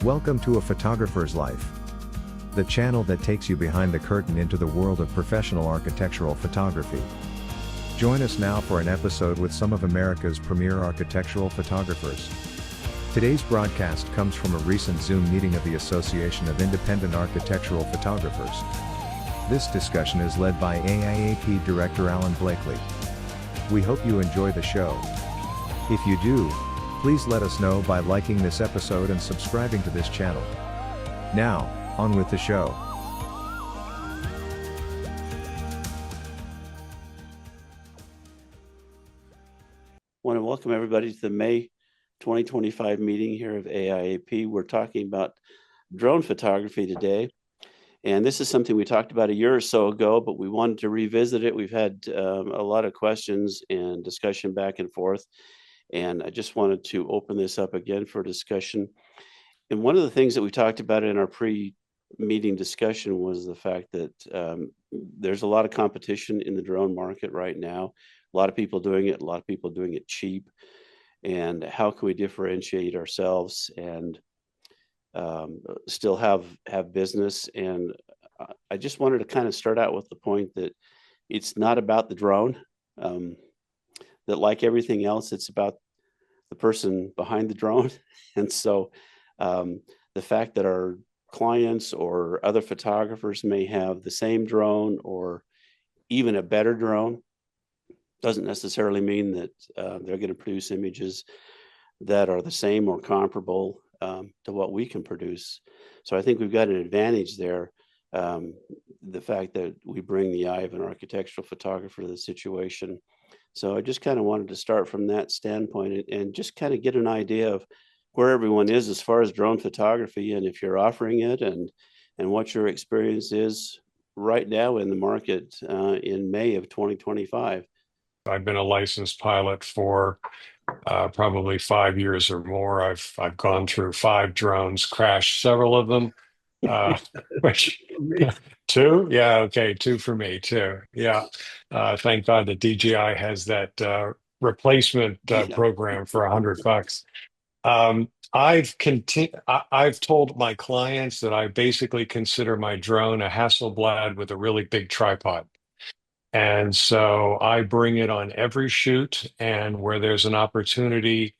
Welcome to A Photographer's Life, the channel that takes you behind the curtain into the world of professional architectural photography. Join us now for an episode with some of America's premier architectural photographers. Today's broadcast comes from a recent Zoom meeting of the Association of Independent Architectural Photographers. This discussion is led by AIAP Director Alan Blakely. We hope you enjoy the show. If you do, please let us know by liking this episode and subscribing to this channel. Now, on with the show. I want to welcome everybody to the May 2025 meeting here of AIAP. We're talking about drone photography today. And this is something we talked about a year or so ago, but we wanted to revisit it. We've had a lot of questions and discussion back and forth. And I just wanted to open this up again for discussion. And one of the things that we talked about in our pre-meeting discussion was the fact that there's a lot of competition in the drone market right now. A lot of people doing it, a lot of people doing it cheap. And how can we differentiate ourselves and still have business? And I just wanted to kind of start out with the point that it's not about the drone. That like everything else, it's about the person behind the drone. And so the fact that our clients or other photographers may have the same drone or even a better drone doesn't necessarily mean that they're going to produce images that are the same or comparable to what we can produce. So I think we've got an advantage there. The fact that we bring the eye of an architectural photographer to the situation. So I just kind of wanted to start from that standpoint and just kind of get an idea of where everyone is as far as drone photography, and if you're offering it, and what your experience is right now in the market in May of 2025. I've been a licensed pilot for probably 5 years or more. I've gone through 5 drones, crashed several of them. Which two? Yeah, okay, 2 for me too. Yeah, thank God that DJI has that replacement program for $100. I've told my clients that I basically consider my drone a Hasselblad with a really big tripod. And so I bring it on every shoot, and where there's an opportunity,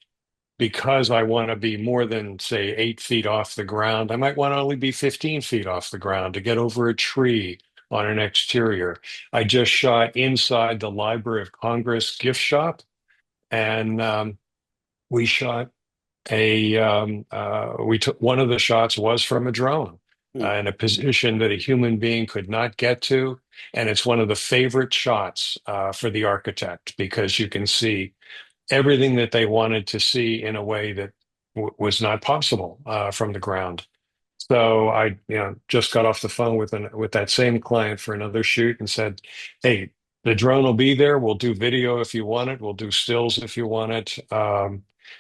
because I want to be more than, say, 8 feet off the ground, I might want to only be 15 feet off the ground to get over a tree on an exterior. I just shot inside the Library of Congress gift shop, and we shot we took one of the shots was from a drone in a position that a human being could not get to. And it's one of the favorite shots for the architect, because you can see everything that they wanted to see in a way that was not possible from the ground. So I, just got off the phone with that same client for another shoot and said, "Hey, the drone will be there. We'll do video if you want it. We'll do stills if you want it.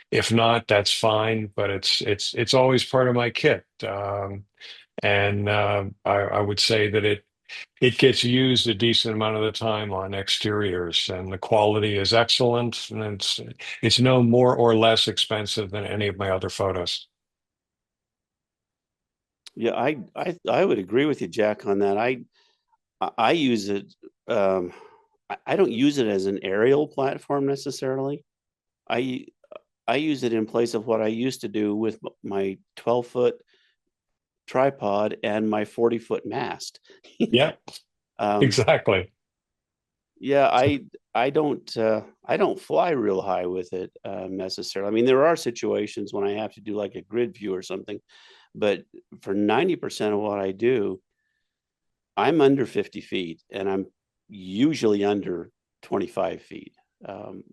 If not, that's fine. But it's always part of my kit." I would say that it gets used a decent amount of the time on exteriors, and the quality is excellent, and it's no more or less expensive than any of my other photos. Yeah, I would agree with you, Jack, on that. I use it. I don't use it as an aerial platform necessarily. I use it in place of what I used to do with my 12-foot tripod and my 40-foot mast. Yeah, exactly. Yeah, I don't fly real high with it necessarily. I mean, there are situations when I have to do like a grid view or something, but for 90% of what I do, I'm under 50 feet, and I'm usually under 25 feet. I'm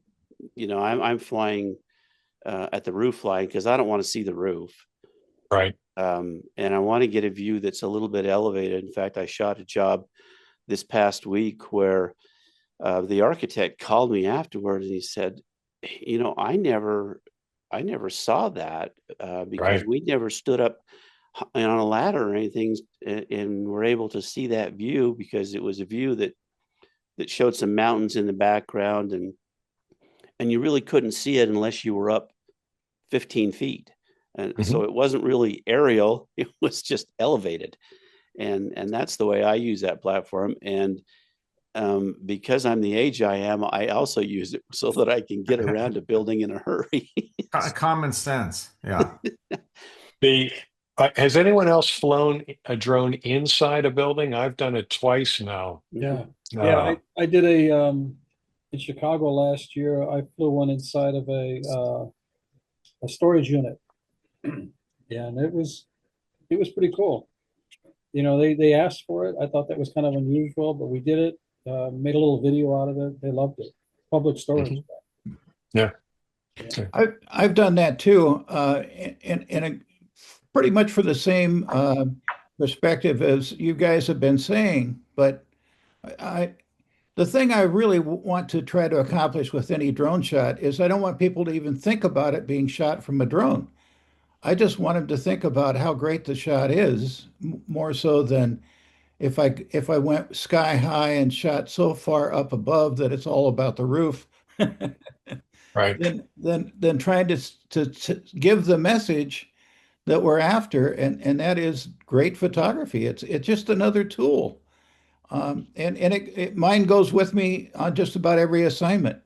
flying at the roof line because I don't want to see the roof. Right. And I want to get a view that's a little bit elevated. In fact, I shot a job this past week where the architect called me afterward, and he said, I never saw that because we never stood up on a ladder or anything and were able to see that view, because it was a view that showed some mountains in the background, and you really couldn't see it unless you were up 15 feet. And Mhm. so it wasn't really aerial, it was just elevated. And that's the way I use that platform. And because I'm the age I am, I also use it so that I can get around a building in a hurry. Common sense. Yeah. The has anyone else flown a drone inside a building? I've done it twice now. Yeah, Mhm. yeah. Uh, I did a in Chicago last year. I flew one inside of a storage unit. Yeah, and it was pretty cool. You know, they asked for it. I thought that was kind of unusual, but we did it. Made a little video out of it. They loved it. Public storage. mhm. Yeah. Yeah. I've done that too, in a pretty much for the same perspective as you guys have been saying. But I, the thing I really want to try to accomplish with any drone shot is I don't want people to even think about it being shot from a drone. I just want them to think about how great the shot is, more so than if I went sky high and shot so far up above that it's all about the roof. Right. Then trying to give the message that we're after, and that is great photography. It's just another tool, and mine goes with me on just about every assignment,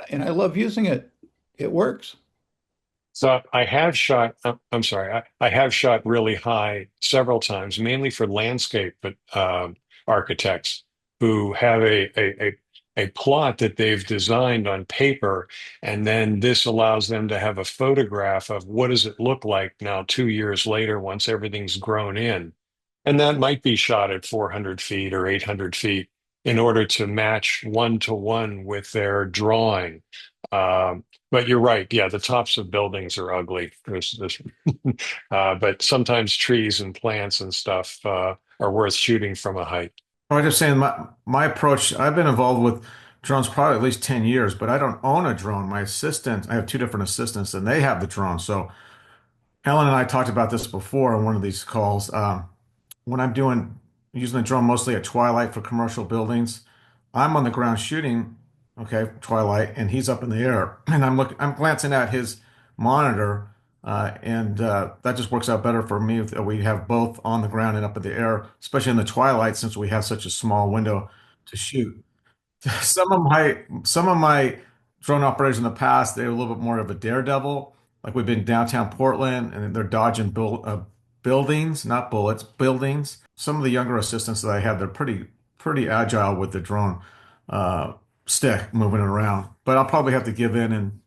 and I love using it. It works. So I have shot, I'm sorry, I have shot really high several times, mainly for landscape but architects who have a plot that they've designed on paper, and then this allows them to have a photograph of what does it look like now 2 years later once everything's grown in. And that might be shot at 400 feet or 800 feet in order to match one to one with their drawing. Um, but you're right. Yeah, the tops of buildings are ugly. But sometimes trees and plants and stuff are worth shooting from a height. I was just saying my approach, I've been involved with drones probably at least 10 years, but I don't own a drone. My assistant, I have two different assistants and they have the drone. So Ellen and I talked about this before on one of these calls. When I'm using the drone mostly at twilight for commercial buildings, I'm on the ground shooting, okay, twilight, and he's up in the air, and I'm glancing at his monitor, and that just works out better for me if we have both on the ground and up in the air, especially in the twilight since we have such a small window to shoot. Some of my drone operators in the past, they're a little bit more of a daredevil. Like we've been downtown Portland and they're dodging buildings, not bullets, buildings. Some of the younger assistants that I have, they're pretty agile with the drone uh, stick moving it around. But I'll probably have to give in and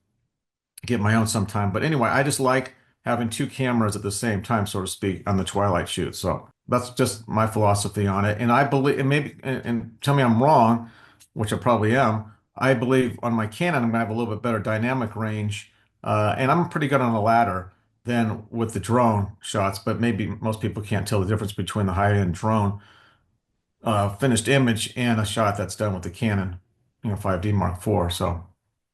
get my own sometime. But anyway, I just like having two cameras at the same time, so to speak, on the twilight shoot. So that's just my philosophy on it. And I believe, and tell me I'm wrong, which I probably am. I believe on my Canon, I'm gonna have a little bit better dynamic range, and I'm pretty good on the ladder than with the drone shots. But maybe most people can't tell the difference between the high-end drone finished image and a shot that's done with the Canon, 5D Mark IV. So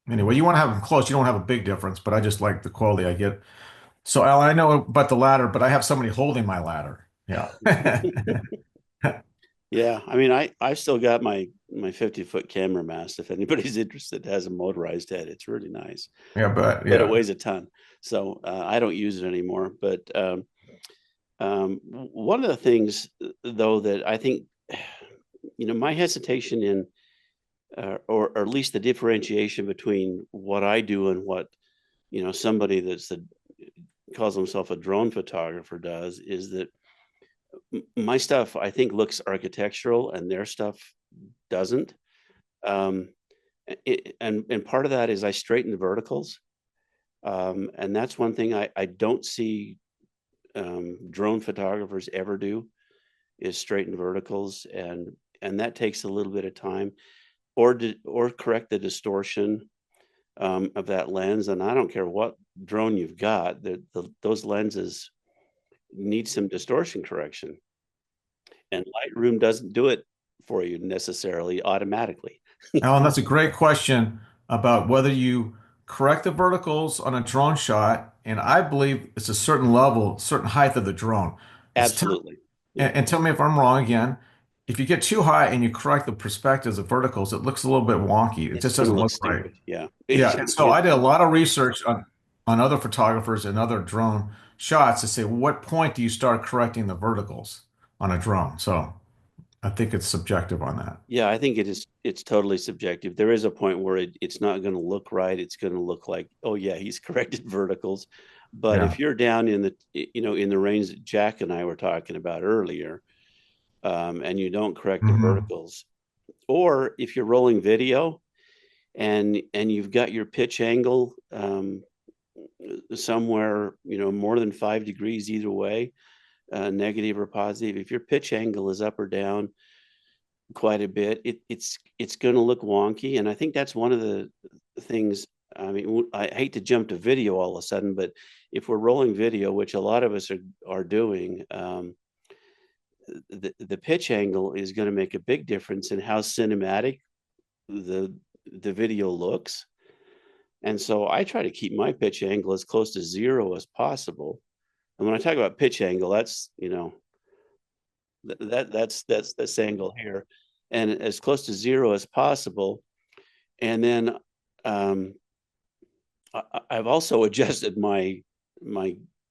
anyway, you want to have them close. You don't have a big difference, but I just like the quality I get. So Alan, I know about the ladder, but I have somebody holding my ladder. Yeah. Yeah, I mean, I've still got my 50-foot camera mast. If anybody's interested, it has a motorized head. It's really nice, Yeah, but but it yeah. weighs a ton. So I don't use it anymore. But one of the things, though, that I think, my hesitation in, or at least the differentiation between what I do and what, somebody calls himself a drone photographer does, is that my stuff I think looks architectural and their stuff doesn't. Um, and part of that is I straighten the verticals, and that's one thing I don't see drone photographers ever do, is straighten verticals, and that takes a little bit of time, or correct the distortion of that lens. And I don't care what drone you've got, those lenses need some distortion correction, and Lightroom doesn't do it for you necessarily automatically. Alan, that's a great question about whether you correct the verticals on a drone shot, and I believe it's a certain level, certain height of the drone. It's Absolutely. Yeah, and tell me if I'm wrong again. If you get too high and you correct the perspectives of verticals, it looks a little bit wonky. It it's just going to doesn't look look right. stupid. Yeah. Yeah. So I did a lot of research on on other photographers and other drone shots to say, what point do you start correcting the verticals on a drone? So I think it's subjective on that. Yeah, I think it's totally subjective. There is a point where it's not going to look right. It's going to look like, oh yeah, he's corrected verticals. But Yeah. if you're down in the, in the range that Jack and I were talking about earlier, and you don't correct the Mhm. verticals, or if you're rolling video and you've got your pitch angle somewhere, more than 5 degrees either way, negative or positive, if your pitch angle is up or down quite a bit, it's going to look wonky. And I think that's one of the things. I mean, I hate to jump to video all of a sudden, but if we're rolling video, which a lot of us are doing, the pitch angle is going to make a big difference in how cinematic the video looks. And so I try to keep my pitch angle as close to zero as possible. And when I talk about pitch angle, that's that's this angle here, and as close to zero as possible. And then I've also adjusted my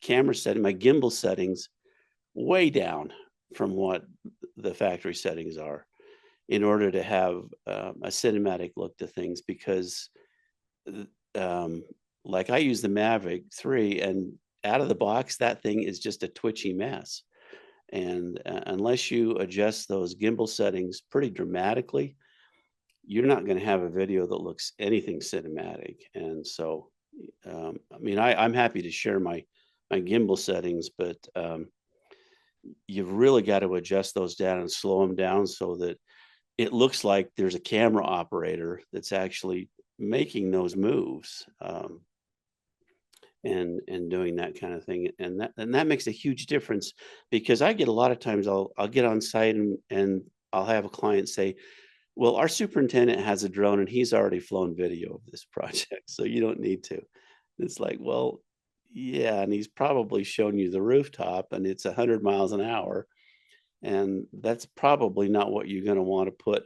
camera setting, my gimbal settings, way down from what the factory settings are, in order to have a cinematic look to things. Because like I use the Mavic 3, and out of the box, that thing is just a twitchy mess. And unless you adjust those gimbal settings pretty dramatically, you're not going to have a video that looks anything cinematic. And so, I mean, I'm happy to share my gimbal settings, but you've really got to adjust those down and slow them down so that it looks like there's a camera operator that's actually making those moves. And doing that kind of thing, and that makes a huge difference. Because I get a lot of times I'll get on site and I'll have a client say, well, our superintendent has a drone and he's already flown video of this project, so you don't need to. It's like, well, yeah, and he's probably shown you the rooftop and it's 100 miles an hour, and that's probably not what you're going to want to put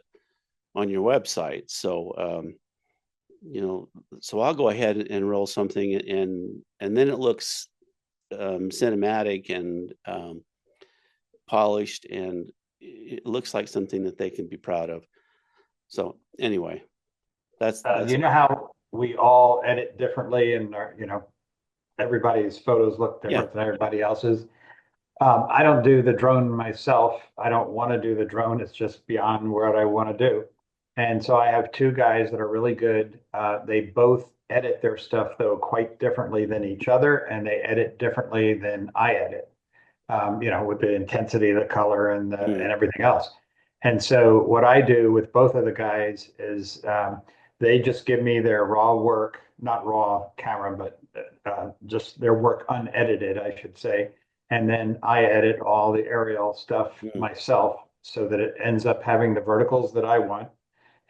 on your website. So so I'll go ahead and roll something, and then it looks cinematic and polished, and it looks like something that they can be proud of. So anyway, that's you know how we all edit differently, and everybody's photos look different than everybody else's. I don't do the drone myself. I don't want to do the drone. It's just beyond what I want to do. And so I have two guys that are really good. They both edit their stuff, though, quite differently than each other, and they edit differently than I edit, with the intensity, the color, and everything else. And so what I do with both of the guys is they just give me their raw work, not raw camera, but just their work unedited, I should say. And then I edit all the aerial stuff myself so that it ends up having the verticals that I want,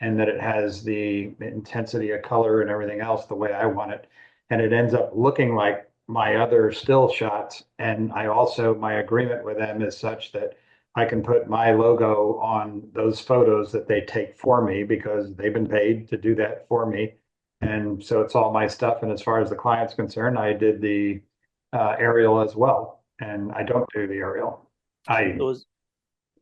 and that it has the intensity of color and everything else the way I want it. And it ends up looking like my other still shots. And I also, my agreement with them is such that I can put my logo on those photos that they take for me, because they've been paid to do that for me. And so it's all my stuff. And as far as the client's concerned, I did the aerial as well. And I don't do the aerial.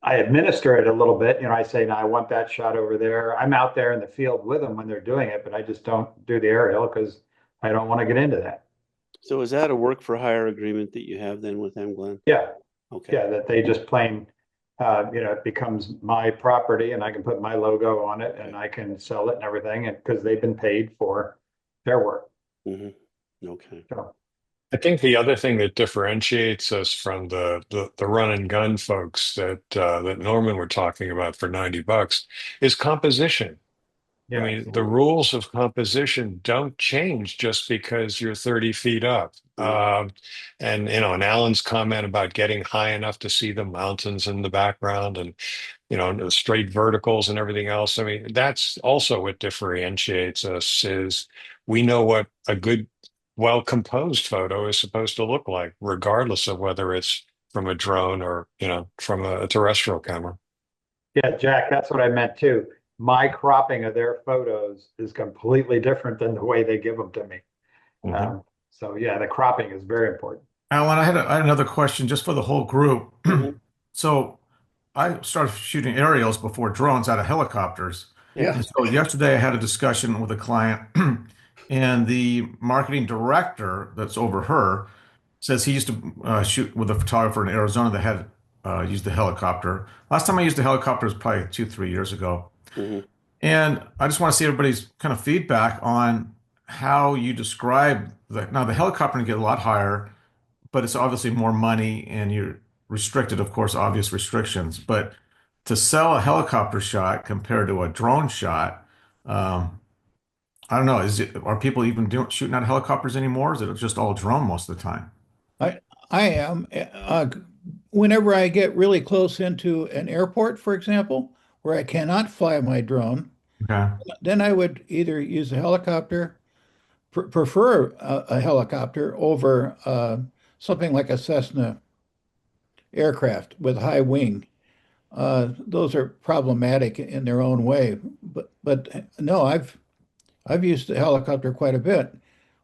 I administer it a little bit. I say, no, I want that shot over there. I'm out there in the field with them when they're doing it, but I just don't do the aerial because I don't want to get into that. So is that a work for hire agreement that you have then with them, Glenn? Yeah. Okay. Yeah, that they just plain, it becomes my property, and I can put my logo on it, and I can sell it and everything, and because they've been paid for their work. Mm-hmm. Okay. So. I think the other thing that differentiates us from the run and gun folks that Norman were talking about for $90 is composition. Yeah, I mean, the rules of composition don't change just because you're 30 feet up. And Alan's comment about getting high enough to see the mountains in the background, and the straight verticals and everything else. I mean, that's also what differentiates us, is we know what a good, well-composed photo is supposed to look like, regardless of whether it's from a drone or, from a terrestrial camera. Yeah, Jack, that's what I meant too. My cropping of their photos is completely different than the way they give them to me. So yeah, the cropping is very important. Alan, I had another question just for the whole group. Mhm. So I started shooting aerials before drones out of helicopters. Yeah. And so yesterday I had a discussion with a client, and the marketing director that's over her says he used to shoot with a photographer in Arizona that had used the helicopter. Last time I used a helicopter was probably 2, 3 years ago. Mhm. And I just want to see everybody's kind of feedback on how you describe now the helicopter can get a lot higher, but it's obviously more money and you're restricted, of course, obvious restrictions. But to sell a helicopter shot compared to a drone shot, um, I don't know. Are people even shooting out helicopters anymore? Or is it just all drone most of the time? I I am whenever I get really close into an airport, for example, where I cannot fly my drone, Okay. then I would either use a helicopter, prefer a helicopter over something like a Cessna aircraft with high wing. Those are problematic in their own way. But no, I've used the helicopter quite a bit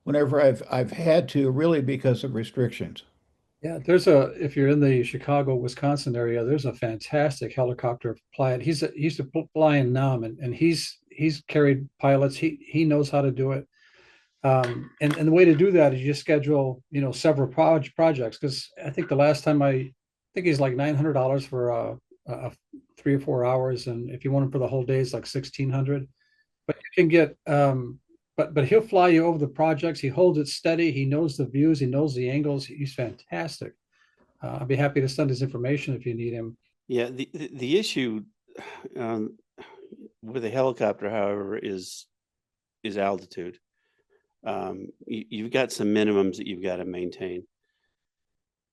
whenever I've had to, really because of restrictions. Yeah, if you're in the Chicago, Wisconsin area, there's a fantastic helicopter pilot. He's a flying Nam, and he's carried pilots. He knows how to do it. And the way to do that is you just schedule, several projects. Because I think the last time I think he's like $900 for a 3 or 4 hours, and if you want him for the whole day, it's like 1,600. But you can get, but he'll fly you over the projects. He holds it steady. He knows the views. He knows the angles. He's fantastic. I'd be happy to send his information if you need him. Yeah. The issue um, with a helicopter, however, is altitude. You've got some minimums that you've got to maintain.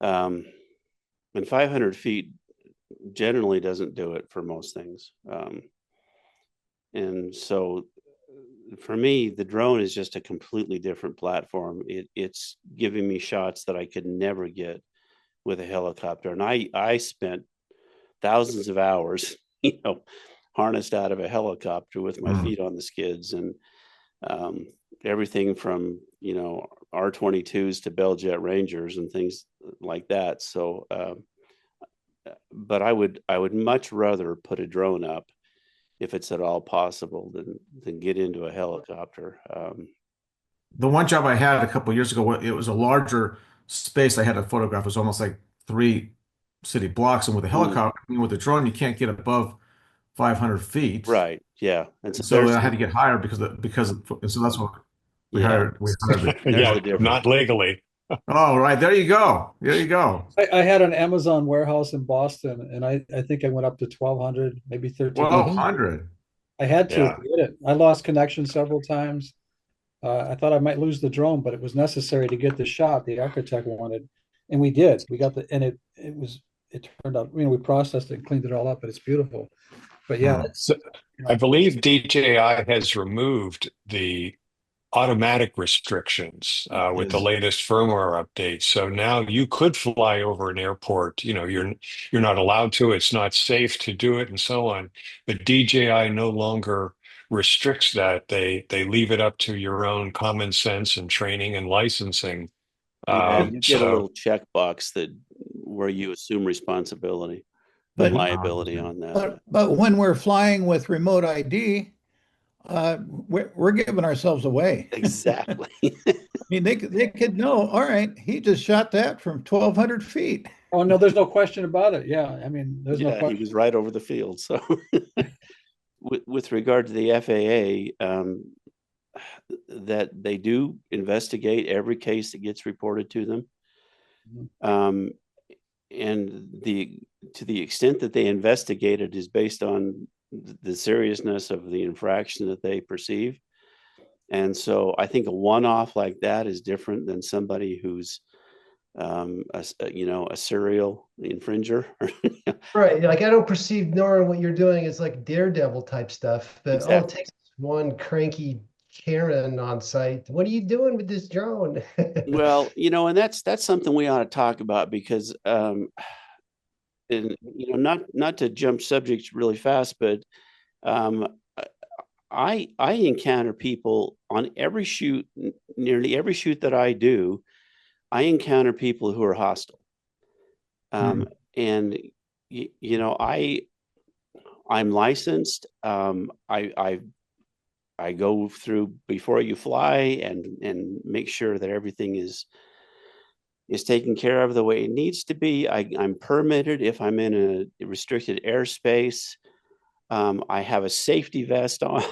And 500 feet generally doesn't do it for most things. And so for me, the drone is just a completely different platform. It's giving me shots that I could never get with a helicopter. And I spent thousands of hours, harnessed out of a helicopter with my feet on the skids, and everything from, R-22s to Bell Jet Rangers and things like that. So, but I would much rather put a drone up if it's at all possible than get into a helicopter. The one job I had a couple of years ago, it was a larger space I had to photograph. It was almost like 3 city blocks. And with a helicopter, with a drone, you can't get above 500 feet. Right. Yeah. And So I had to get higher so that's what we hired. Yeah, the difference. not legally. Oh, right. There you go. There you go. I had an Amazon warehouse in Boston, and I think I went up to 1,200, maybe 1,300. 1,200. I had to Yeah. get it. I lost connection several times. I thought I might lose the drone, but it was necessary to get the shot the architect wanted, and we did. We got and it turned out. We processed it and cleaned it all up, but it's beautiful. But yeah, So I believe DJI has removed the automatic restrictions with the latest firmware updates. So now you could fly over an airport. You're not allowed to. It's not safe to do it, and so on. But DJI no longer restricts that. They leave it up to your own common sense and training and licensing. Yeah, you get a So little checkbox where you assume responsibility But and liability on that. but when we're flying with remote ID, we're giving ourselves away. Exactly. I mean, they could know. All right, he just shot that from 1,200 feet. oh no, there's no question about it. Yeah, I mean, there's no Yeah, he question. was right over the field. So with regard to the FAA, that they do investigate every case that gets reported to them. And to the extent that they investigate it is based on the seriousness of the infraction that they perceive. And so I think a one-off like that is different than somebody who's a serial infringer. Right. Like I don't perceive, Nora, what you're doing is like daredevil type stuff, but all it Exactly. takes is one cranky Karen on site. What are you doing with this drone? Well, and that's something we ought to talk about because and not to jump subjects really fast, but I encounter people on every shoot, nearly every shoot that I do. I encounter people who are hostile, and you know, I'm licensed. I go through before you fly and make sure that everything is taken care of the way it needs to be. I'm permitted if I'm in a restricted airspace. I have a safety vest on.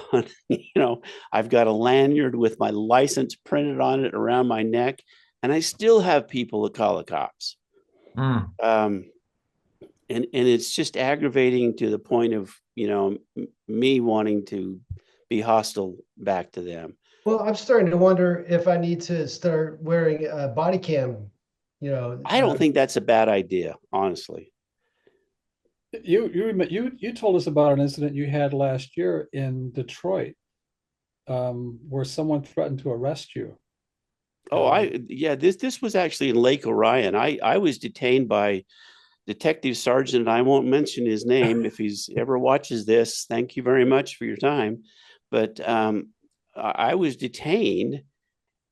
You know, I've got a lanyard with my license printed on it around my neck, and I still have people that call the cops. And it's just aggravating to the point of, you know, me wanting to be hostile back to them. Well, I'm starting to wonder if I need to start wearing a body cam, you know. I don't think that's a bad idea, honestly. You told us about an incident you had last year in Detroit, where someone threatened to arrest you. Oh, this was actually in Lake Orion. I was detained by Detective Sergeant, I won't mention his name. If he's ever watches this, thank you very much for your time. But I was detained,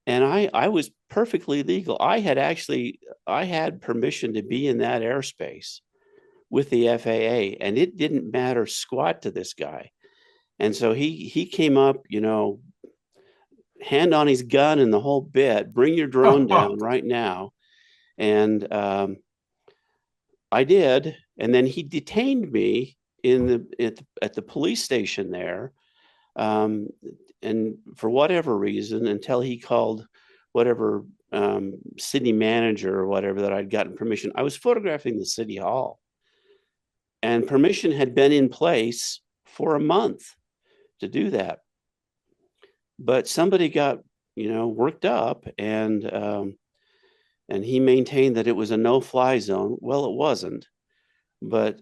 and I was perfectly legal. I had permission to be in that airspace with the FAA, and it didn't matter squat to this guy. And so he came up, you know, hand on his gun and the whole bit. Bring your drone down right now, and I did, and then he detained me at the police station there, and for whatever reason, until he called whatever city manager or whatever that I'd gotten permission. I was photographing the city hall, and permission had been in place for a month to do that, but somebody got, you know, worked up, and he maintained that it was a no-fly zone. Well, it wasn't, but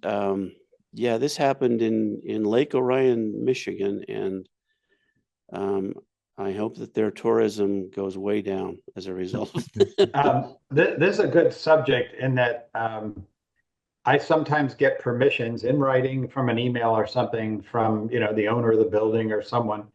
yeah, this happened in Lake Orion, Michigan, and I hope that their tourism goes way down as a result. This is a good subject in that I sometimes get permissions in writing from an email or something from, you know, the owner of the building or someone,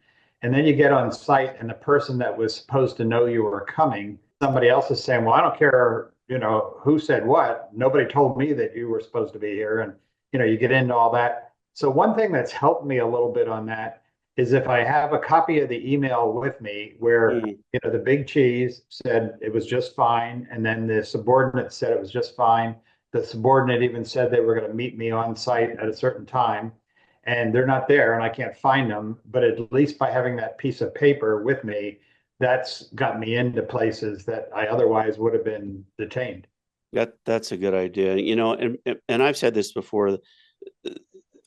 and then you get on site and the person that was supposed to know you were coming, somebody else is saying, well, I don't care, you know, who said what. Nobody told me that you were supposed to be here. And, you know, you get into all that. So one thing that's helped me a little bit on that is if I have a copy of the email with me where, you know, the big cheese said it was just fine. And then the subordinate said it was just fine. The subordinate even said they were going to meet me on site at a certain time, and they're not there and I can't find them. But at least by having that piece of paper with me, that's got me into places that I otherwise would have been detained. That's a good idea. You know, and I've said this before.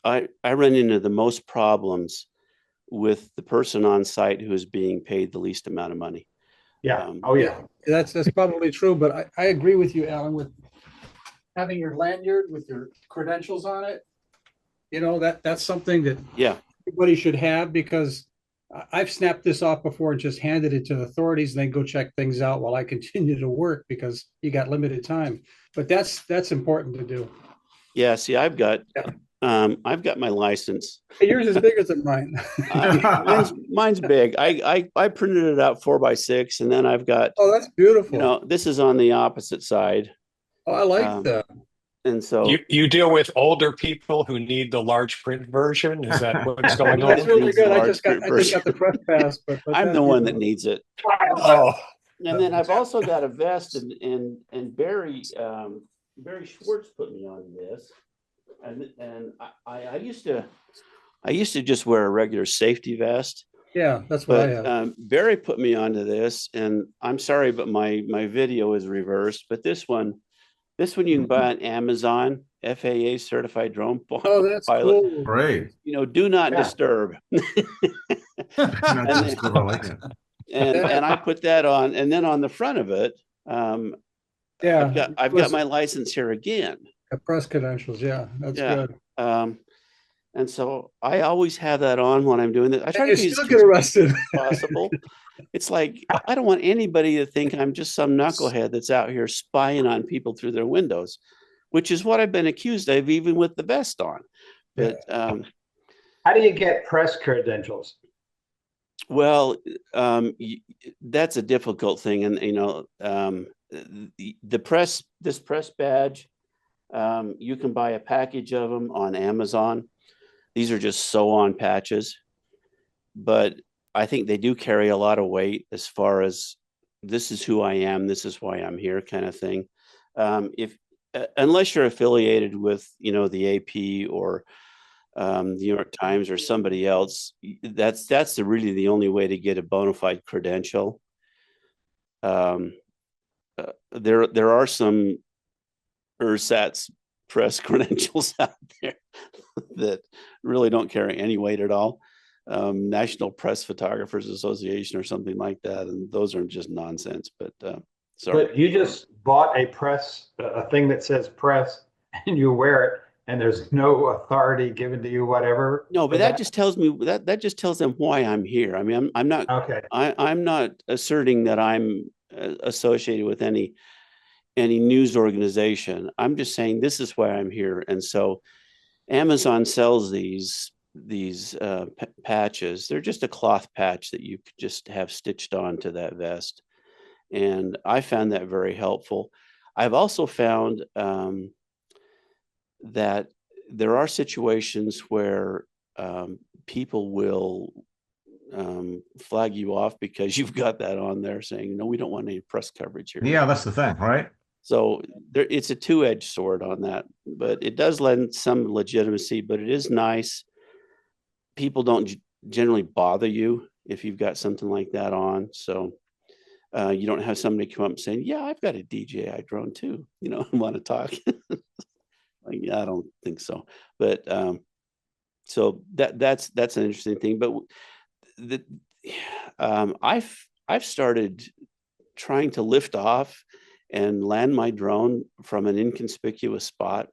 I run into the most problems with the person on site who is being paid the least amount of money. Yeah. Oh yeah. That's probably true. But I agree with you, Alan, with having your lanyard with your credentials on it. You know, that's something that everybody should have, because I've snapped this off before and just handed it to the authorities and then go check things out while I continue to work because you got limited time. But that's important to do. Yeah. See, I've got my license. Yours is bigger than mine. Mine's big. I printed it out 4x6, and then I've got. Oh, that's beautiful. You know, this is on the opposite side. Oh, I like that. And so you deal with older people who need the large print version. Is that what's going on? That's really good. I just got the press pass, but I'm the one that needs it. Oh, and then I've also got a vest, and Barry Schwartz put me on this, and I used to just wear a regular safety vest. Yeah, that's what I have. Barry put me onto this, and I'm sorry, but my video is reversed. But this one you can buy on Amazon, FAA certified drone pilot. Oh, that's cool. Great. You know, do not disturb. Not disturb, I like it. And I put that on, and then on the front of it, I've got my license here again. Press credentials, yeah, that's good. And so I always have that on when I'm doing this. I try to still get arrested as possible. It's like, I don't want anybody to think I'm just some knucklehead that's out here spying on people through their windows, which is what I've been accused of, even with the vest on. But how do you get press credentials? Well, that's a difficult thing, and this press badge, you can buy a package of them on Amazon. These are just sew-on patches, but I think they do carry a lot of weight as far as this is who I am, this is why I'm here, kind of thing. If unless you're affiliated with the AP or the New York Times or somebody else, that's really the only way to get a bona fide credential. There are some ersatz press credentials out there that really don't carry any weight at all. National Press Photographers Association or something like that, and those are just nonsense. But sorry. But you just bought a thing that says press, and you wear it, and there's no authority given to you, whatever. No, but that just tells me that just tells them why I'm here. I mean, I'm not Okay. I'm not asserting that I'm associated with any news organization. I'm just saying this is why I'm here. And so Amazon sells these patches. They're just a cloth patch that you could just have stitched onto that vest. And I found that very helpful. I've also found that there are situations where people will flag you off because you've got that on there saying, no, we don't want any press coverage here. Yeah, that's the thing, right? So it's a two-edged sword on that, but it does lend some legitimacy, but it is nice. People don't generally bother you if you've got something like that on. So you don't have somebody come up and saying, yeah, I've got a DJI drone too, want to talk. Like, yeah, I don't think so. But so that's an interesting thing. But I've started trying to lift off and land my drone from an inconspicuous spot,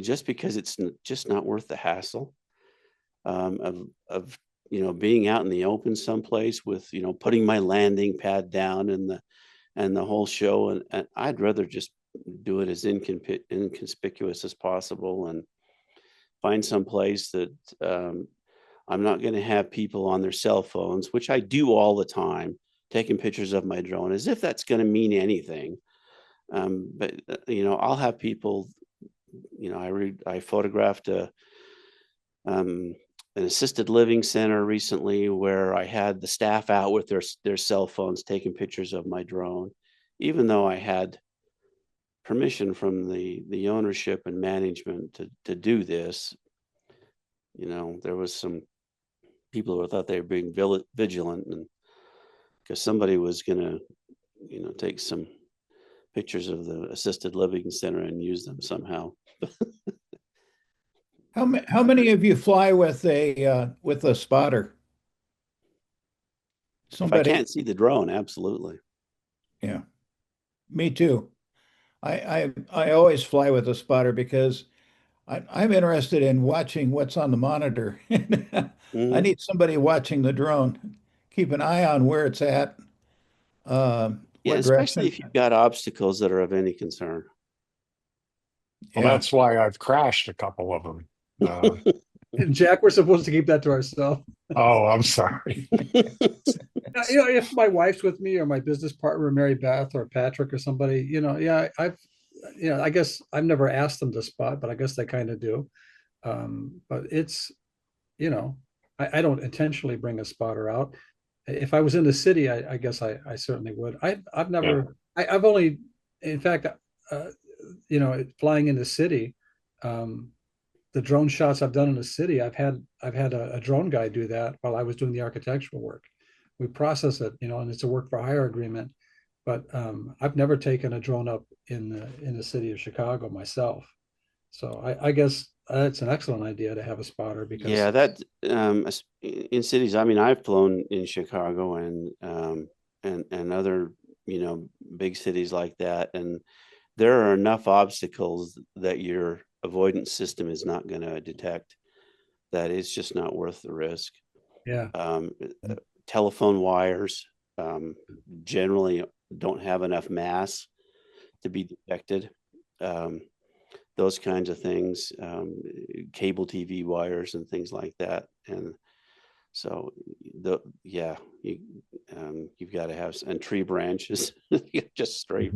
just because it's just not worth the hassle of being out in the open someplace with putting my landing pad down and the whole show, and I'd rather just do it as inconspicuous as possible and find some place that I'm not going to have people on their cell phones, which I do all the time, taking pictures of my drone as if that's going to mean anything. But I'll have people, I photographed an assisted living center recently where I had the staff out with their cell phones taking pictures of my drone, even though I had permission from the ownership and management to do this. There was some people who thought they were being vigilant, and because somebody was going to take some pictures of the assisted living center and use them somehow. How many of you fly with a spotter? If I can't see the drone, absolutely. Yeah, me too. I always fly with a spotter because I'm interested in watching what's on the monitor. I need somebody watching the drone, keep an eye on where it's at, Yeah, what especially direction. if you've got obstacles that are of any concern. Well, Yeah. that's why I've crashed a couple of them. Jack, we're supposed to keep that to ourselves. Oh, I'm sorry. If my wife's with me or my business partner, Mary Beth or Patrick or somebody, I guess I've never asked them to spot, but I guess they kind of do. But it's, I don't intentionally bring a spotter out. If I was in the city, I guess I certainly would. I've never, I've only, in fact, flying in the city, the drone shots I've done in the city, I've had a drone guy do that while I was doing the architectural work. We process it, and it's a work for hire agreement. But I've never taken a drone up in the city of Chicago myself. So I guess it's an excellent idea to have a spotter because that in cities. I mean, I've flown in Chicago and other big cities like that, and there are enough obstacles that your avoidance system is not going to detect that it's just not worth the risk. Yeah. Telephone wires generally don't have enough mass to be detected. Those kinds of things, cable TV wires and things like that. And So you've got to have, and tree branches, just straight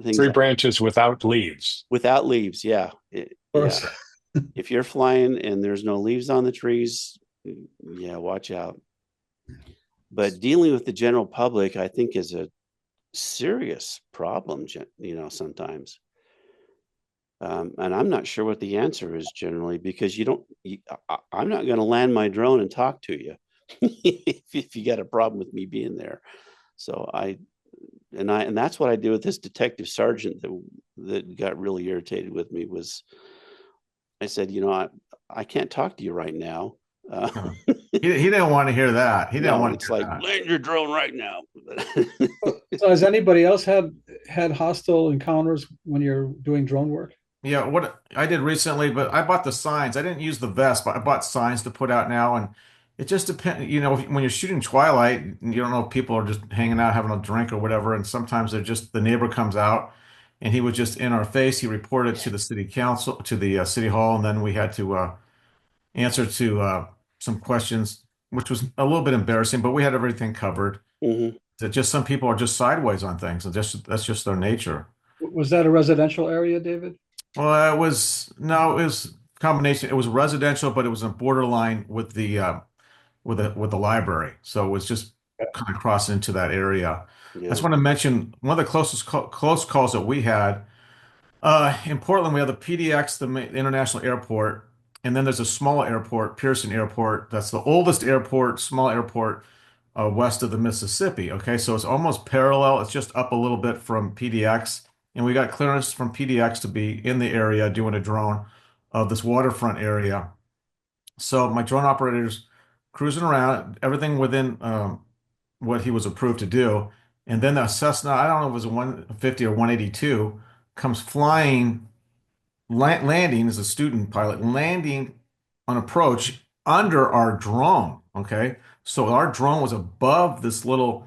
things Tree branches without leaves. without leaves. Yeah. Of course. If you're flying and there's no leaves on the trees, yeah, watch out. But dealing with the general public, I think, is a serious problem, sometimes. And I'm not sure what the answer is generally, because I'm not going to land my drone and talk to you if you got a problem with me being there. So and that's what I did with this detective sergeant that got really irritated with me. Was I said, I can't talk to you right now. He didn't want to hear that. He didn't want it's to hear like, that. land your drone right now. So has anybody else had hostile encounters when you're doing drone work? Yeah, what I did recently, but I bought the signs. I didn't use the vest, but I bought signs to put out now, and it just depends. When you're shooting twilight, you don't know if people are just hanging out having a drink or whatever, and sometimes they're just the neighbor comes out, and he was just in our face. He reported to the city council, to the city hall, and then we had to answer to some questions, which was a little bit embarrassing, but we had everything covered. Mhm. That just some people are just sideways on things, and that's just their nature. Was that a residential area, David? Well, it was a combination. It was residential, but it was a borderline with the library. So it was just kind of crossing into that area. I Yeah. just want to mention one of the close calls that we had in Portland. We have the PDX, the international airport, and then there's a small airport, Pearson Airport. That's the oldest airport, small airport west of the Mississippi. Okay, so it's almost parallel. It's just up a little bit from PDX, and we got clearance from PDX to be in the area doing a drone of this waterfront area. So my drone operator's cruising around, everything within what he was approved to do, and then the Cessna, I don't know if it was a 150 or 182, comes flying landing as a student pilot, landing on approach under our drone. Okay. So our drone was above this little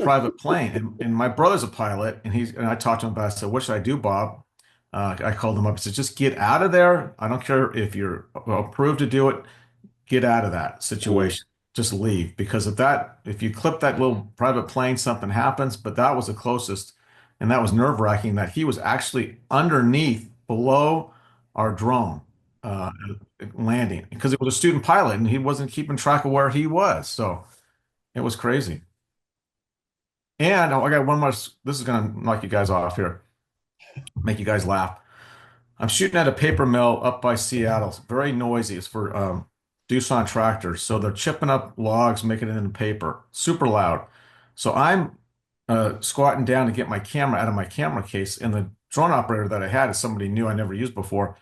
private plane. And my brother's a pilot, and I talked to him about it. I said, what should I do, Bob? I called him up and said, just get out of there. I don't care if you're approved to do it, get out of that Mm. situation. Just leave, because if you clip that little private plane, something happens. But that was the closest, and that was nerve-wracking that he was actually underneath, below our drone, uh, landing, because it was a student pilot and he wasn't keeping track of where he was. So it was crazy. And I got one more. This is gonna knock you guys off here, make you guys laugh. I'm shooting at a paper mill up by Seattle. It's very noisy. It's for Doosan tractors. So they're chipping up logs, making it into paper. Super loud. So I'm squatting down to get my camera out of my camera case. And the drone operator that I had is somebody new I never used before.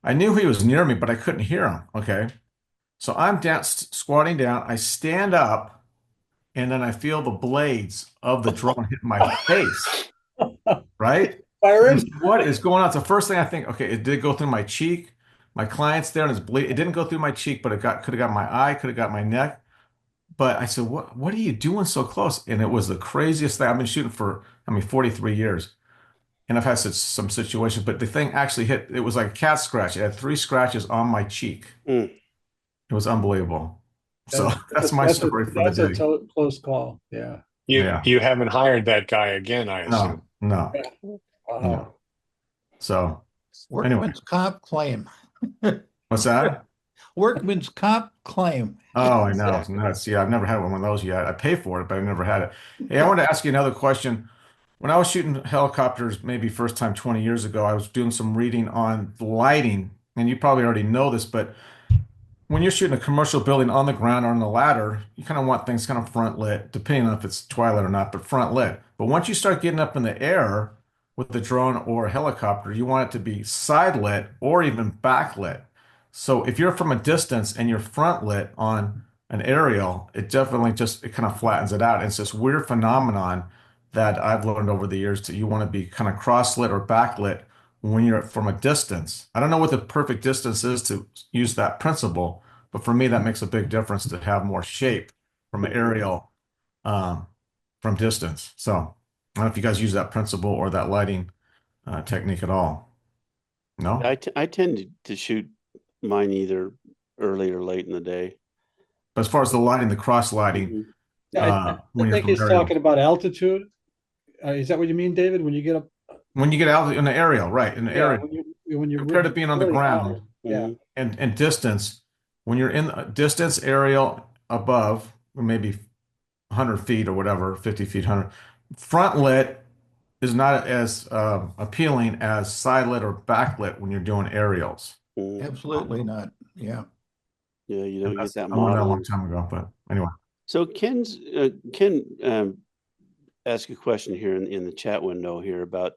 I knew he was near me, but I couldn't hear him. Okay. So I'm down, squatting down. I stand up, and then I feel the blades of the drone hit my face. Right? Byron? What is going on? It's the first thing I think. Okay, it did go through my cheek. My client's there and it's bleeding. It didn't go through my cheek, but could have got my eye, could have got my neck. But I said, what are you doing so close? And it was the craziest thing. I've been shooting for, 43 years. And I've had some situations, but the thing actually hit, it was like a cat scratch. It had 3 scratches on my cheek. Mm. It was unbelievable. So that's my That's story for the that's a day. close call. Yeah. Yeah. You haven't hired that guy again, I assume. No. Wow. No. So Workman's anyway, comp claim. what's that? Workman's comp claim. Oh, I know. It's nuts. Yeah, I've never had one of those yet. I pay for it, but I've never had it. Hey, I wanted to ask you another question. When I was shooting helicopters, maybe first time 20 years ago, I was doing some reading on lighting, and you probably already know this, but when you're shooting a commercial building on the ground or on the ladder, you kind of want things kind of front lit, depending on if it's twilight or not, but front lit. But once you start getting up in the air with the drone or a helicopter, you want it to be side lit or even backlit. So if you're from a distance and you're front lit on an aerial, it definitely it kind of flattens it out. And it's this weird phenomenon that I've learned over the years that you want to be kind of cross lit or backlit when you're from a distance. I don't know what the perfect distance is to use that principle, but for me, that makes a big difference to have more shape from an aerial um, from distance. So I don't know if you guys use that principle or that lighting technique at all. No? I tend to shoot mine either early or late in the day. as far as the lighting, the cross lighting, Mhm. Yeah, when I you're think from he's aerial. talking about altitude. Is that what you mean, David? When you get up, When you get out in the aerial, right? In the yeah, aerial, when you're compared to being on the really ground high. Yeah. Mhm. and distance, when you're in distance aerial above, maybe 100 feet or whatever, 50 feet, 100, front lit is not as appealing as side lit or backlit when you're doing aerials. Mhm. Absolutely not. Yeah. Yeah, you And don't get that's, that I learned that a long modeling. time ago, but anyway. So Ken ask a question here in the chat window here about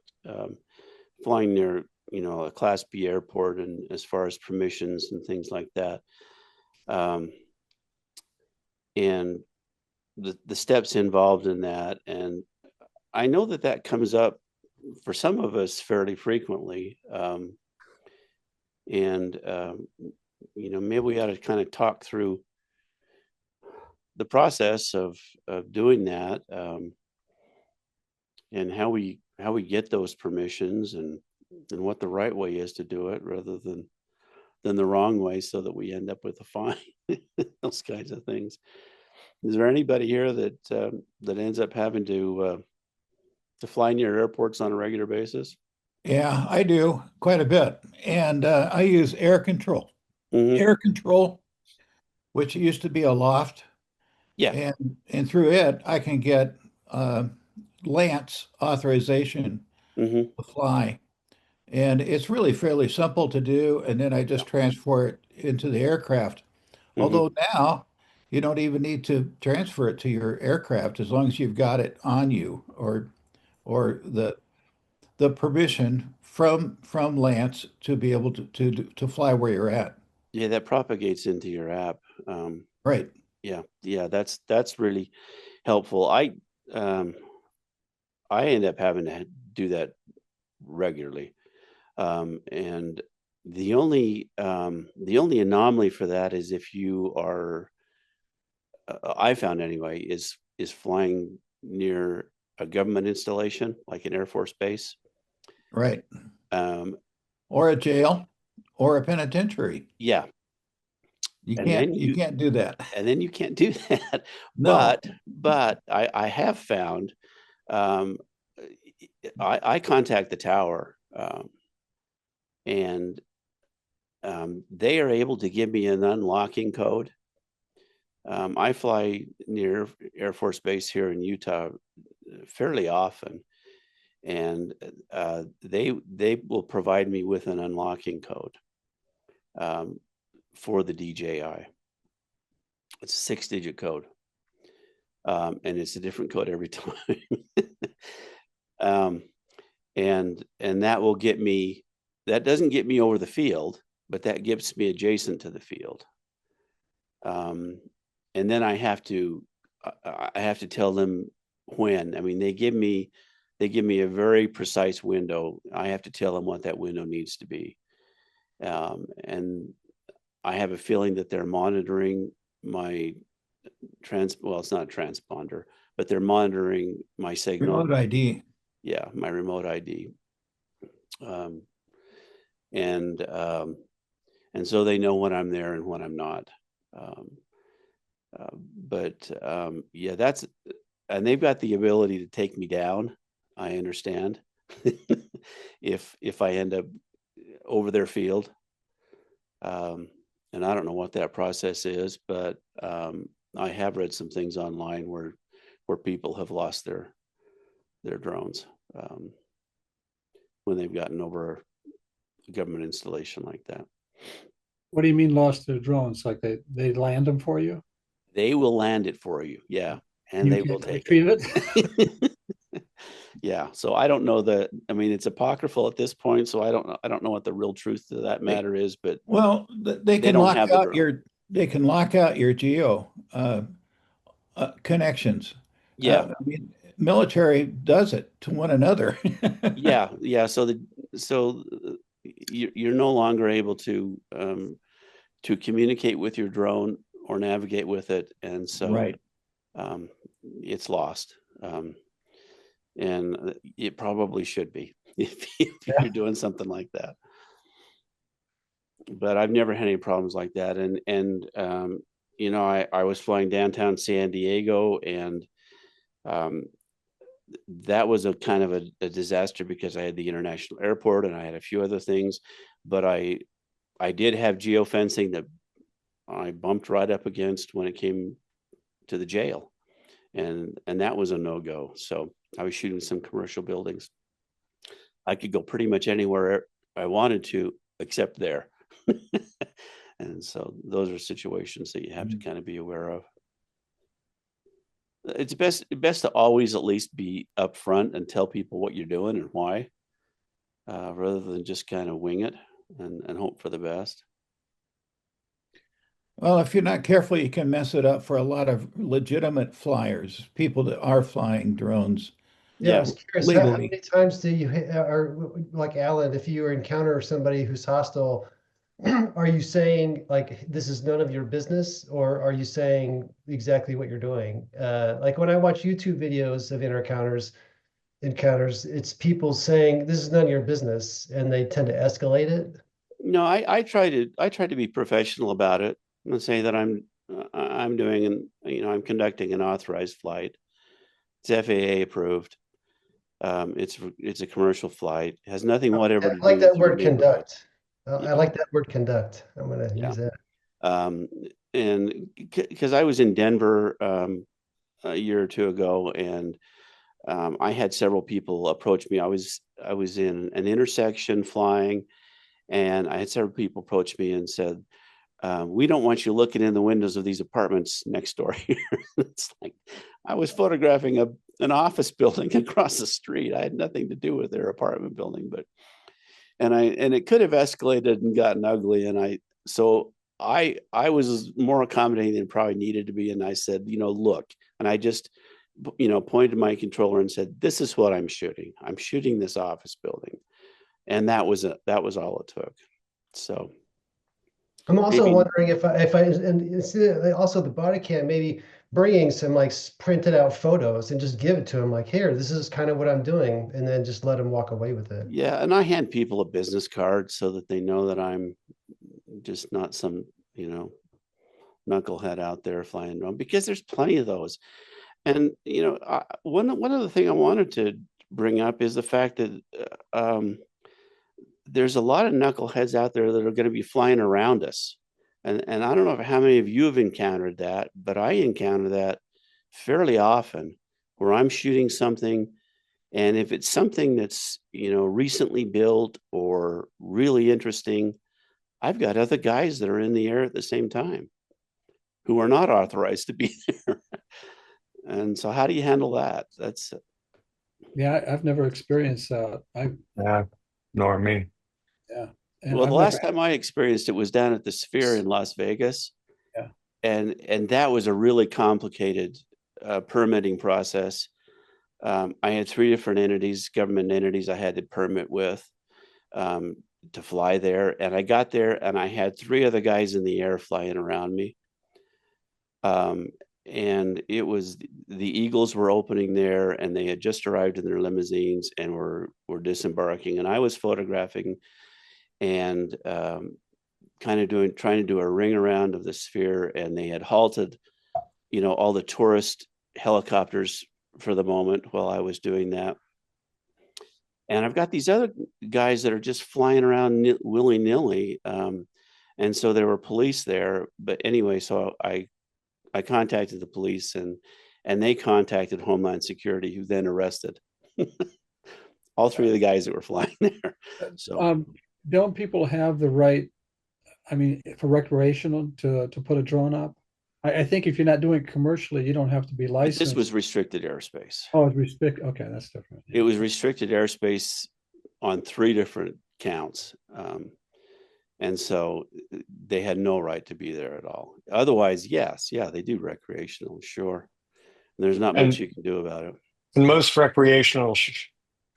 flying near, a Class B airport and as far as permissions and things like that, and the steps involved in that. And I know that comes up for some of us fairly frequently, and maybe we ought to kind of talk through the process of doing that, and how we get those permissions, and what the right way is to do it rather than the wrong way, so that we end up with a fine. Those kinds of things. Is there anybody here that ends up having to fly near airports on a regular basis? Yeah, I do quite a bit. And I use air control. Hmm. Air control, which used to be a loft, Yeah. and through it I can get uh, Lance authorization Hmm. to fly. And it's really fairly simple to do, and then I just transfer it into the aircraft. Hmm. Although now you don't even need to transfer it to your aircraft as long as you've got it on you, or the permission from Lance to be able to fly where you're at. Yeah, that propagates into your app. Right. Yeah, that's really helpful. Um, I end up having to do that regularly, and the only anomaly for that is if you are, I found anyway, is flying near a government installation like an Air Force base. Right. Um, Or a jail or a penitentiary. yeah, You and can't then you you can't do that. and then you can't do that. No. But I have found, um, I contact the tower, and they are able to give me an unlocking code. I fly near Air Force Base here in Utah fairly often, and they will provide me with an unlocking code, um, for the DJI. It's a 6-digit code, and it's a different code every time. um, and that will get me. That doesn't get me over the field, but that gets me adjacent to the field. And then I have to tell them when. I mean, they give me a very precise window. I have to tell them what that window needs to be, and I have a feeling that they're monitoring my well, it's not a transponder, but they're monitoring my signal. Remote ID. Yeah, my remote ID. Um, and so they know when I'm there and when I'm not. Um, but yeah, and they've got the ability to take me down. I understand, if I end up over their field, and I don't know what that process is, but I have read some things online where people have lost their drones, when they've gotten over a government installation like that. What do you mean lost their drones? Like they land them for you? They will land it for you, yeah, and You they will can't take retrieve it? it. Yeah, so I don't know I mean, it's apocryphal at this point, so I don't know what the real truth to that matter is, but Well, they they can don't lock have the out drone. your geo connections. Yeah, I mean, military does it to one another. yeah. So you're no longer able to communicate with your drone or navigate with it, and so Right. um, it's lost. And it probably should be if you're doing something like that. But I've never had any problems like that, and I was flying downtown San Diego, and um, that was a kind of a disaster because I had the international airport and I had a few other things, but I did have geofencing that I bumped right up against when it came to the jail, and that was a no-go. So I was shooting some commercial buildings. I could go pretty much anywhere I wanted to except there. And so those are situations that you have to kind of be aware of. It's best to always at least be upfront and tell people what you're doing and why, rather than just kind of wing it and hope for the best. Well, if you're not careful, you can mess it up for a lot of legitimate flyers, people that are flying drones Yeah, I Yeah. was curious, how legally. many times do you, or like Alan, if you encounter somebody who's hostile, are you saying like, this is none of your business, or are you saying exactly what you're doing? Like when I watch YouTube videos of encounters, it's people saying, this is none of your business, and they tend to escalate it. No, I try to be professional about it and say that I'm doing I'm conducting an authorized flight. It's FAA approved. It's a commercial flight. It has nothing whatever I to do like with that your word neighborhood. conduct. I Yeah. like that word conduct. I'm gonna Yeah. use that. Um, and because I was in Denver a year or two ago, and I had several people approach me. I was in an intersection flying, and I had several people approach me and said, "We don't want you looking in the windows of these apartments next door here." It's like I was photographing an office building across the street. I had nothing to do with their apartment building, but and it could have escalated and gotten ugly. I was more accommodating than probably needed to be, and I said, look, and I just pointed to my controller and said, this is what I'm shooting. I'm shooting this office building, and that was all it took. So I'm also maybe wondering and it's also the body cam, maybe bringing some like printed out photos and just give it to them like, here, this is kind of what I'm doing, and then just let them walk away with it. yeah, and I hand people a business card so that they know that I'm just not some knucklehead out there flying drone, because there's plenty of those. And one other thing I wanted to bring up is the fact that there's a lot of knuckleheads out there that are going to be flying around us, and I don't know how many of you have encountered that, but I encounter that fairly often, where I'm shooting something, and if it's something that's recently built or really interesting, I've got other guys that are in the air at the same time who are not authorized to be there. And so how do you handle that? That's Yeah, I've never experienced that. Yeah, nor me. Yeah, and Well, I've the never last time I experienced it was down at the Sphere in Las Vegas, yeah. and that was a really complicated permitting process. I had three different entities, government entities, I had to permit with to fly there, and I got there, and I had three other guys in the air flying around me. And it was the Eagles were opening there, and they had just arrived in their limousines and were disembarking, and I was photographing and kind of trying to do a ring around of the Sphere, and they had halted all the tourist helicopters for the moment while I was doing that. And I've got these other guys that are just flying around willy-nilly, and so there were police there. But anyway, so I contacted the police, and they contacted Homeland Security, who then arrested all three of the guys that were flying there. So Don't people have the right, I mean, for recreational to put a drone up? I think if you're not doing it commercially, you don't have to be licensed. this was restricted airspace. Oh, it's okay, that's different. It was restricted airspace on three different counts. And so they had no right to be there at all. Otherwise, yes, yeah, they do recreational, sure. There's not much you can do about it. And most recreational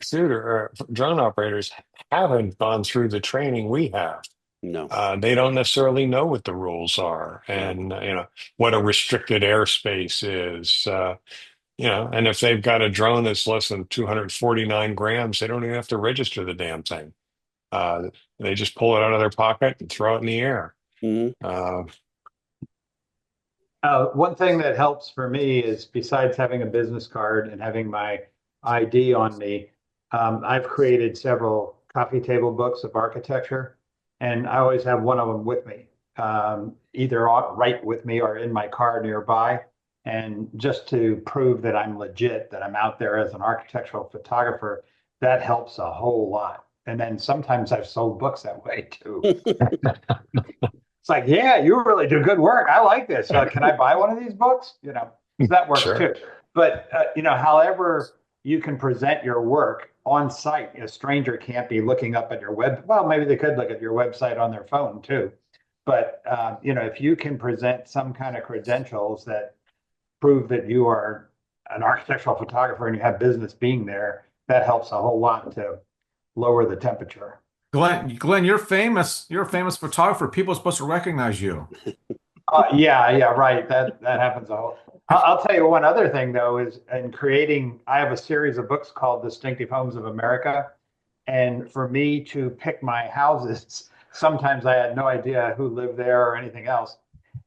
shooter or drone operators haven't gone through the training we have. No. They don't necessarily know what the rules are, and what a restricted airspace is. And if they've got a drone that's less than 249 grams, they don't even have to register the damn thing. They just pull it out of their pocket and throw it in the air. Mm-hmm. One thing that helps for me is, besides having a business card and having my ID on me, I've created several coffee table books of architecture, and I always have one of them with me, either right with me or in my car nearby. And just to prove that I'm legit, that I'm out there as an architectural photographer, that helps a whole lot. And then sometimes I've sold books that way too. It's like, yeah, you really do good work. I like this. Can I buy one of these books? So that works Sure. too. But however you can present your work on site, a stranger can't be looking up at your web. Well, maybe they could look at your website on their phone too. But if you can present some kind of credentials that prove that you are an architectural photographer and you have business being there, that helps a whole lot to lower the temperature. Glenn, you're famous. You're a famous photographer. People are supposed to recognize you. Yeah, right. That happens a whole. I'll tell you one other thing though, is in creating, I have a series of books called Distinctive Homes of America. And for me to pick my houses, sometimes I had no idea who lived there or anything else.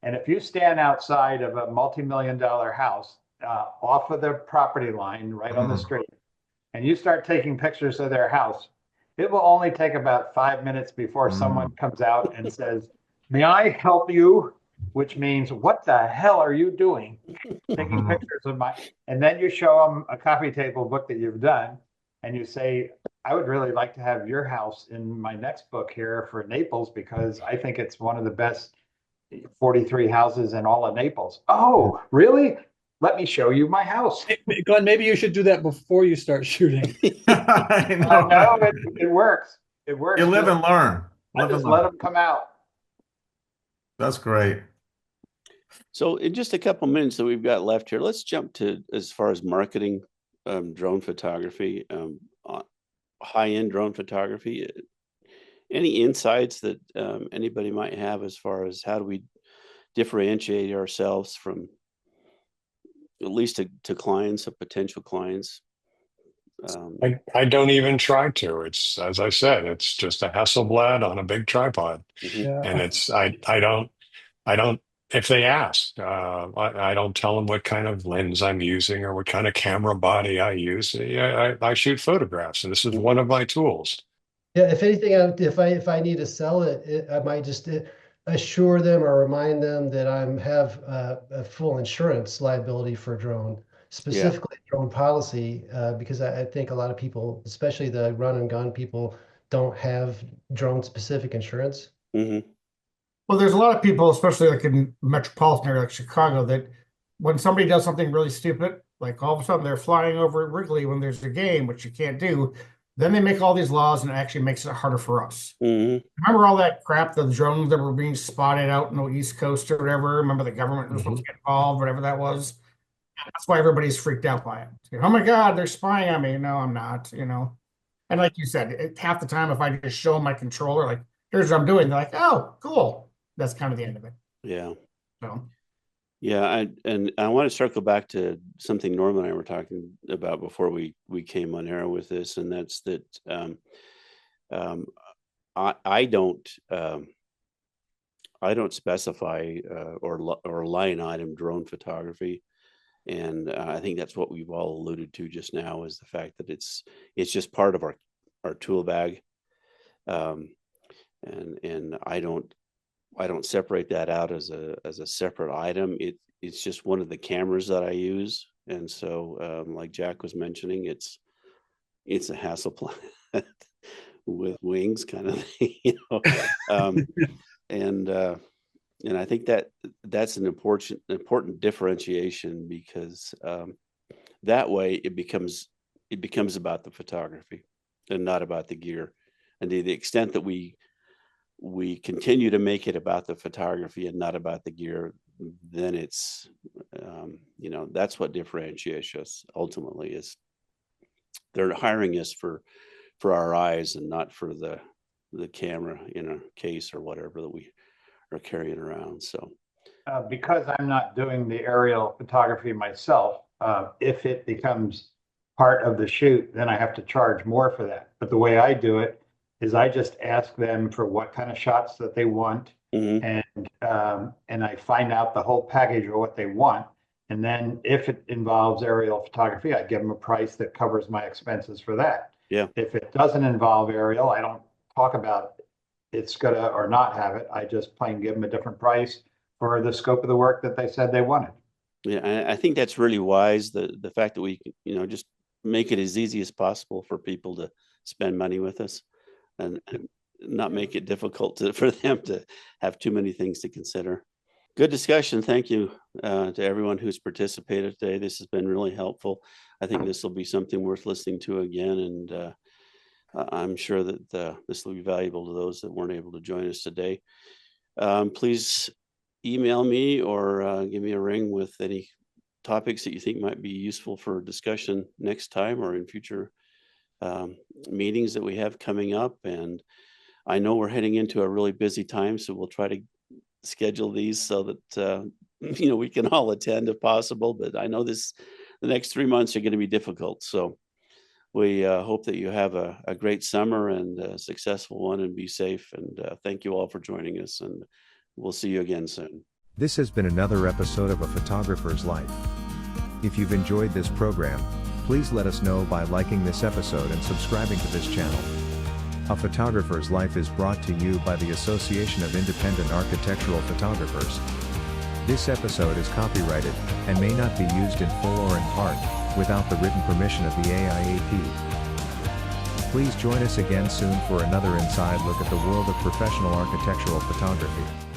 And if you stand outside of a multi-million-dollar house, off of the property line, right on the street, and you start taking pictures of their house, it will only take about 5 minutes before someone comes out and says, "May I help you?" Which means, "What the hell are you doing taking pictures of my?" And then you show them a coffee table book that you've done, and you say, "I would really like to have your house in my next book here for Naples because I think it's one of the best 43 houses in all of Naples." "Oh, really? Let me show you my house." Glenn, maybe you should do that before you start shooting. I No, know. it works. It works. You live and learn. I Live just and let learn. them come out. That's great. So in just a couple minutes that we've got left here, let's jump to as far as marketing drone photography, high-end drone photography. Any insights that anybody might have as far as how do we differentiate ourselves from, at least to clients, or potential clients? I don't even try to. It's, as I said, it's just a Hasselblad on a big tripod. Yeah. And I don't, if they ask, I don't tell them what kind of lens I'm using or what kind of camera body I use. Yeah, I shoot photographs, and this is one of my tools. Yeah, if anything, if I need to sell it, I might just assure them or remind them that I have a full insurance liability for drone, specifically drone policy, because I think a lot of people, especially the run and gun people, don't have drone specific insurance. Well, there's a lot of people, especially like in metropolitan area like Chicago, that when somebody does something really stupid, like all of a sudden they're flying over Wrigley when there's a game, which you can't do, then they make all these laws and it actually makes it harder for us. Remember all that crap, the drones that were being spotted out in the East Coast or whatever? Remember the government was supposed to get involved, whatever that was? That's why everybody's freaked out by it. Oh my God, they're spying on me. No, I'm not, And like you said, half the time, if I just show them my controller, like, here's what I'm doing, they're like, oh, cool. That's kind of the end of it. Yeah. So. Yeah, I want to circle back to something Norman and I were talking about before we came on air with this, and that's that I don't specify or line item drone photography, and I think that's what we've all alluded to just now, is the fact that it's just part of our tool bag, and I don't separate that out as a separate item. It's just one of the cameras that I use, and so like Jack was mentioning, it's a Hasselblad with wings, kind of thing, and I think that's an important differentiation, because that way it becomes about the photography and not about the gear, and to the extent that we continue to make it about the photography and not about the gear, then it's, that's what differentiates us ultimately, is they're hiring us for our eyes and not for the camera in a case or whatever that we are carrying around. So because I'm not doing the aerial photography myself, if it becomes part of the shoot, then I have to charge more for that. But the way I do it is I just ask them for what kind of shots that they want, and I find out the whole package of what they want. And then if it involves aerial photography, I give them a price that covers my expenses for that. Yeah. If it doesn't involve aerial, I don't talk about it's gonna or not have it. I just plain give them a different price for the scope of the work that they said they wanted. Yeah, I think that's really wise. The fact that we just make it as easy as possible for people to spend money with us, and not make it difficult for them to have too many things to consider. Good discussion. Thank you to everyone who's participated today. This has been really helpful. I think this will be something worth listening to again, and I'm sure that this will be valuable to those that weren't able to join us today. Please email me or give me a ring with any topics that you think might be useful for discussion next time or in future meetings that we have coming up. And I know we're heading into a really busy time, so we'll try to schedule these so that we can all attend if possible. But I know the next 3 months are going to be difficult. So we hope that you have a great summer and a successful one, and be safe. And thank you all for joining us, and we'll see you again soon. This has been another episode of A Photographer's Life. If you've enjoyed this program, please let us know by liking this episode and subscribing to this channel. A Photographer's Life is brought to you by the Association of Independent Architectural Photographers. This episode is copyrighted and may not be used in full or in part without the written permission of the AIAP. Please join us again soon for another inside look at the world of professional architectural photography.